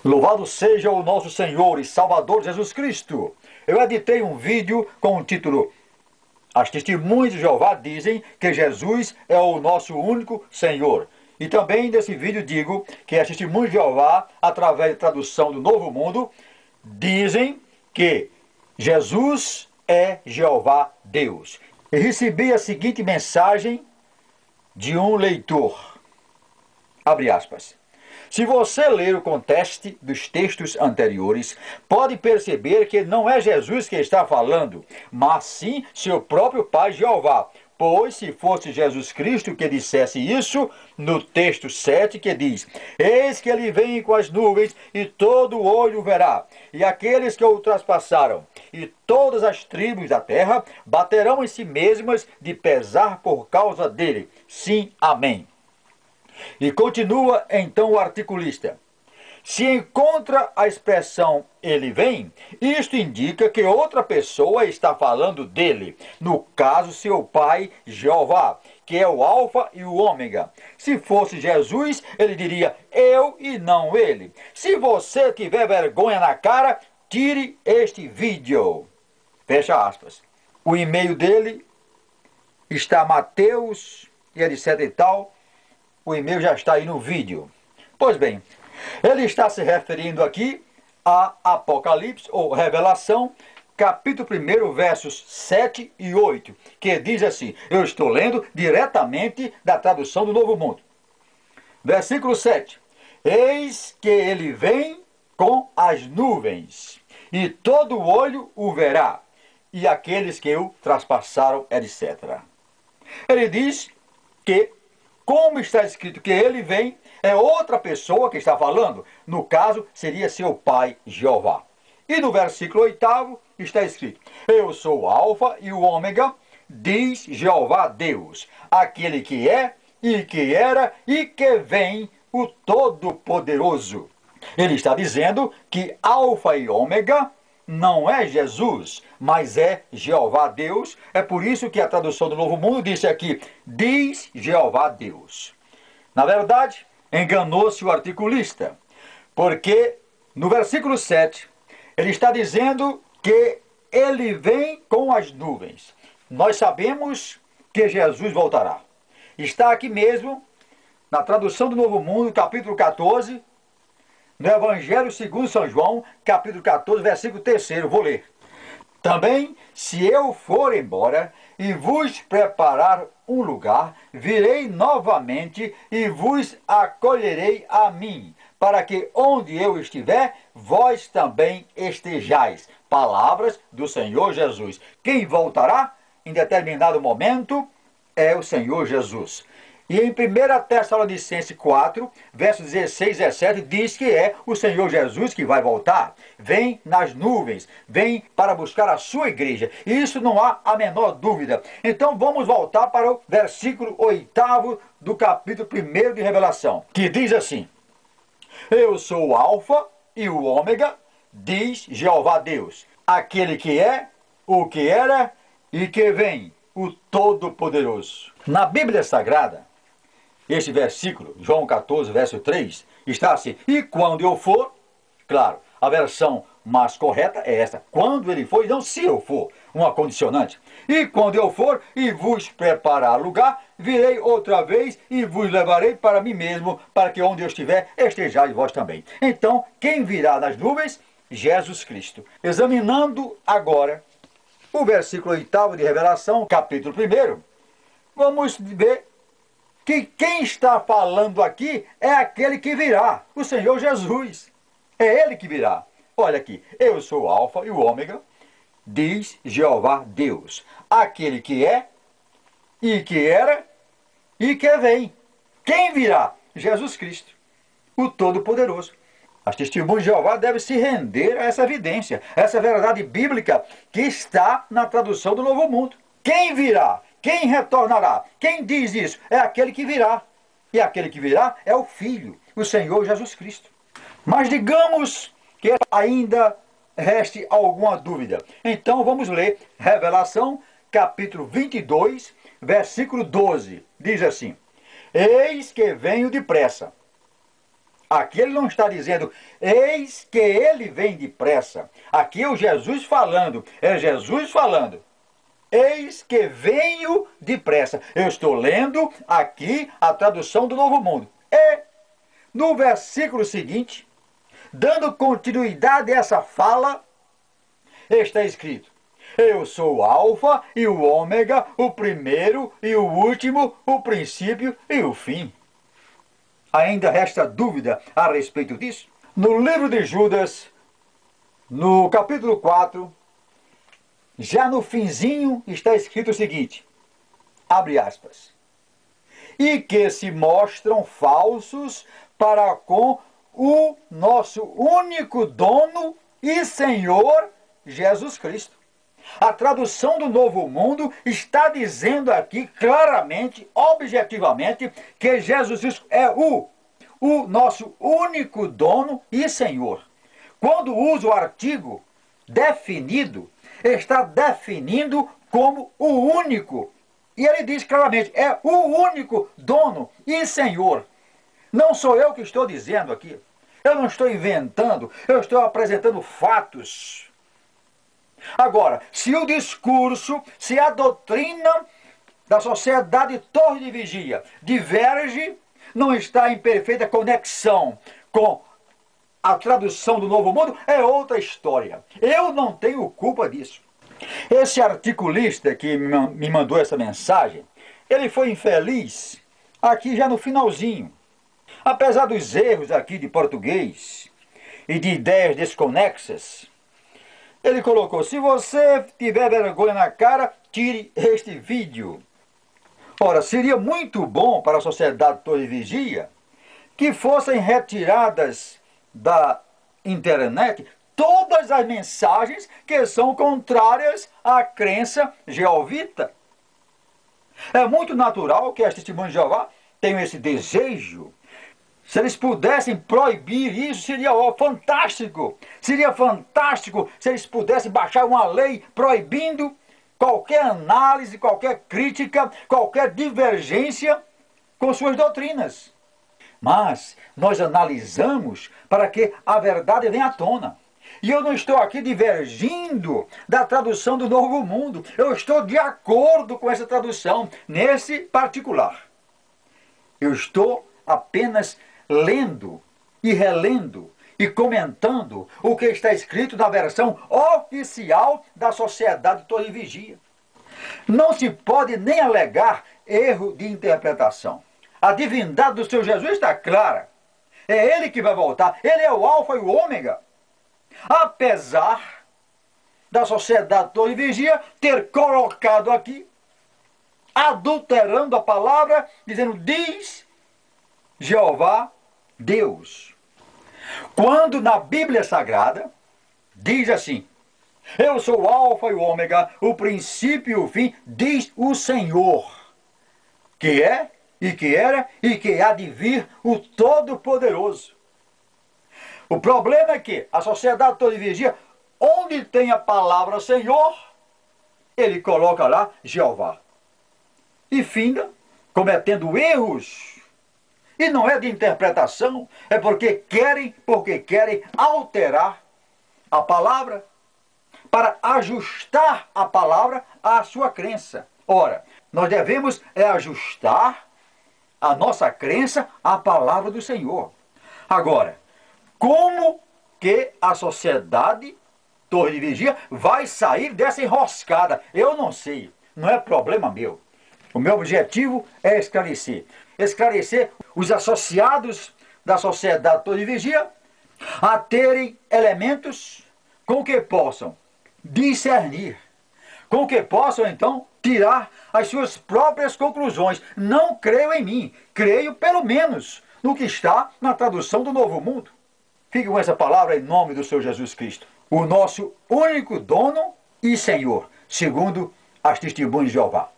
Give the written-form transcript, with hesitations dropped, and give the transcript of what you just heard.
Louvado seja o nosso Senhor e Salvador Jesus Cristo. Eu editei um vídeo com o título As Testemunhas de Jeová dizem que Jesus é o nosso único Senhor. E também nesse vídeo digo que as Testemunhas de Jeová, através da tradução do Novo Mundo, dizem que Jesus é Jeová Deus. E recebi a seguinte mensagem de um leitor. Abre aspas. Se você ler o contexto dos textos anteriores, pode perceber que não é Jesus que está falando, mas sim seu próprio Pai Jeová. Pois se fosse Jesus Cristo que dissesse isso, no texto 7 que diz: Eis que ele vem com as nuvens e todo olho o verá, e aqueles que o traspassaram, e todas as tribos da terra baterão em si mesmas de pesar por causa dele. Sim, amém. E continua então o articulista. Se encontra a expressão ele vem, isto indica que outra pessoa está falando dele, no caso seu pai Jeová, que é o alfa e o ômega. Se fosse Jesus, ele diria eu e não ele. Se você tiver vergonha na cara, tire este vídeo. Fecha aspas. O e-mail dele está Mateus e etc e tal. O e-mail já está aí no vídeo. Pois bem, ele está se referindo aqui a Apocalipse, ou Revelação, capítulo 1, versos 7 e 8, que diz assim, eu estou lendo diretamente da tradução do Novo Mundo. Versículo 7. Eis que ele vem com as nuvens, e todo olho o verá, e aqueles que o traspassaram, etc. Ele diz que como está escrito que ele vem, é outra pessoa que está falando. No caso, seria seu pai Jeová. E no versículo 8 está escrito: Eu sou o alfa e o ômega, diz Jeová Deus, aquele que é, e que era, e que vem, o Todo-Poderoso. Ele está dizendo que alfa e ômega não é Jesus, mas é Jeová Deus. É por isso que a tradução do Novo Mundo disse aqui, diz Jeová Deus. Na verdade, enganou-se o articulista, porque no versículo 7, ele está dizendo que ele vem com as nuvens. Nós sabemos que Jesus voltará. Está aqui mesmo, na tradução do Novo Mundo, capítulo 14, no Evangelho segundo São João, capítulo 14, versículo 3, vou ler. Também, se eu for embora e vos preparar um lugar, virei novamente e vos acolherei a mim, para que onde eu estiver, vós também estejais. Palavras do Senhor Jesus. Quem voltará em determinado momento é o Senhor Jesus. E em 1 Tessalonicenses 4, versos 16 e 17, diz que é o Senhor Jesus que vai voltar. Vem nas nuvens, vem para buscar a sua igreja. E isso não há a menor dúvida. Então vamos voltar para o versículo 8 do capítulo 1 de Revelação, que diz assim: Eu sou o alfa e o ômega, diz Jeová Deus, aquele que é, o que era e que vem, o Todo-Poderoso. Na Bíblia Sagrada, este versículo, João 14, verso 3, está assim, e quando eu for, claro, a versão mais correta é esta, quando ele for, e não se eu for, uma condicionante. E quando eu for e vos preparar lugar, virei outra vez e vos levarei para mim mesmo, para que onde eu estiver, estejais vós também. Então, quem virá nas nuvens? Jesus Cristo. Examinando agora o versículo 8 de Revelação, capítulo 1, vamos ver que quem está falando aqui é aquele que virá, o Senhor Jesus. É ele que virá. Olha aqui, eu sou o alfa e o ômega, diz Jeová Deus, aquele que é, e que era, e que vem. Quem virá? Jesus Cristo, o Todo-Poderoso. As testemunhas de Jeová devem se render a essa evidência, essa verdade bíblica que está na tradução do Novo Mundo. Quem virá? Quem retornará? Quem diz isso? É aquele que virá. E aquele que virá é o Filho, o Senhor Jesus Cristo. Mas digamos que ainda reste alguma dúvida. Então vamos ler Revelação, capítulo 22, versículo 12. Diz assim: Eis que venho depressa. Aqui ele não está dizendo, eis que ele vem depressa. Aqui é o Jesus falando, é Jesus falando. Eis que venho depressa. Eu estou lendo aqui a tradução do Novo Mundo. E no versículo seguinte, dando continuidade a essa fala, está escrito: eu sou o Alfa e o Ômega, o primeiro e o último, o princípio e o fim. Ainda resta dúvida a respeito disso? No livro de Judas, no capítulo 4, já no finzinho está escrito o seguinte, abre aspas, e que se mostram falsos para com o nosso único dono e Senhor Jesus Cristo. A tradução do Novo Mundo está dizendo aqui claramente, objetivamente, que Jesus Cristo é o nosso único dono e Senhor. Quando usa o artigo definido, está definindo como o único. E ele diz claramente, é o único dono e Senhor. Não sou eu que estou dizendo aqui. Eu não estou inventando, eu estou apresentando fatos. Agora, se o discurso, se a doutrina da sociedade Torre de Vigia diverge, não está em perfeita conexão com a tradução do Novo Mundo, é outra história. Eu não tenho culpa disso. Esse articulista que me mandou essa mensagem, ele foi infeliz aqui já no finalzinho. Apesar dos erros aqui de português e de ideias desconexas, ele colocou, se você tiver vergonha na cara, tire este vídeo. Ora, seria muito bom para a sociedade Torre de Vigia que fossem retiradas da internet todas as mensagens que são contrárias à crença jeovita. É muito natural que as testemunhas de Jeová tenham esse desejo. Se eles pudessem proibir isso, seria fantástico. Seria fantástico se eles pudessem baixar uma lei proibindo qualquer análise, qualquer crítica, qualquer divergência com suas doutrinas. Mas nós analisamos para que a verdade venha à tona. E eu não estou aqui divergindo da tradução do Novo Mundo. Eu estou de acordo com essa tradução, nesse particular. Eu estou apenas lendo e relendo e comentando o que está escrito na versão oficial da Sociedade Torre de Vigia. Não se pode nem alegar erro de interpretação. A divindade do Senhor Jesus está clara. É Ele que vai voltar. Ele é o Alfa e o Ômega. Apesar da Sociedade Torre de Vigia ter colocado aqui, adulterando a palavra, dizendo, diz Jeová Deus. Quando na Bíblia Sagrada diz assim, eu sou o Alfa e o Ômega, o princípio e o fim, diz o Senhor, que é, e que era, e que há de vir o Todo-Poderoso. O problema é que a sociedade Torre de Vigia, onde tem a palavra Senhor, ele coloca lá Jeová. E finda cometendo erros. E não é de interpretação, é porque querem alterar a palavra para ajustar a palavra à sua crença. Ora, nós devemos ajustar a nossa crença à palavra do Senhor. Agora, como que a sociedade Torre de Vigia vai sair dessa enroscada? Eu não sei, não é problema meu. O meu objetivo é esclarecer. Esclarecer os associados da sociedade Torre de Vigia a terem elementos com que possam discernir, com que possam então tirar as suas próprias conclusões. Não creio em mim, creio pelo menos no que está na tradução do Novo Mundo. Fique com essa palavra em nome do Senhor Jesus Cristo, o nosso único dono e Senhor, segundo as testemunhas de Jeová.